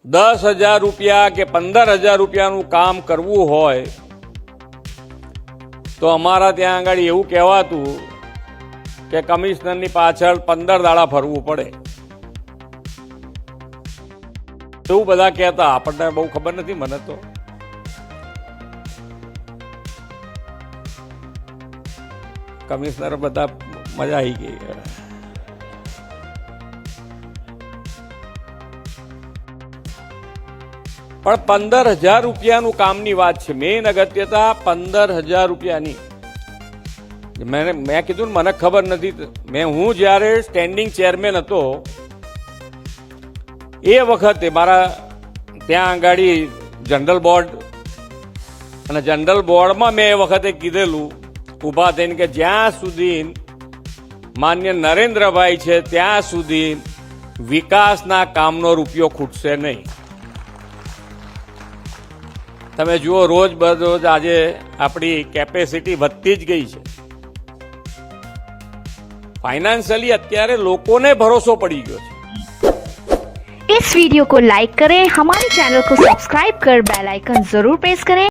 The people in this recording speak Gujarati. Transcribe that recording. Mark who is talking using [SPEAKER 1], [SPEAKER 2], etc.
[SPEAKER 1] 10,000 રૂપિયા કે 15,000 રૂપિયાનું કામ કરવું હોય તો અમારા ત્યાં આગળ એવું કહેવાતું કે કમિશનરની પાછળ 15 દાડા ફરવું પડે, એવું બધા કહેતા. આપણને બહુ ખબર નથી, મને તો કમિશનર બધા મજા આવી ગઈ. પણ 15,000 રૂપિયાનું કામની વાત છે. મેઇન અગત્યતા 15,000 રૂપિયાની. મેં કીધું ને મને ખબર નથી. હું જ્યારે સ્ટેન્ડિંગ ચેરમેન હતો એ વખતે મારા ત્યાં આગાડી જનરલ બોર્ડ, અને જનરલ બોર્ડમાં મેં એ વખતે કીધેલું ઊભા થઈને કે જ્યાં સુધી માન્ય નરેન્દ્રભાઈ છે ત્યાં સુધી વિકાસના કામનો રૂપિયો ખૂટશે નહીં. તમે જુઓ રોજ બરોજ આજે આપણી કેપેસિટી વધતી જ ગઈ છે. फाइनेंशियली અત્યારે લોકોને ભરોસો પડી ગયો છે.
[SPEAKER 2] इस वीडियो को लाइक करें, हमारे चैनल को सब्सक्राइब कर बेल आइकन जरूर प्रेस करें.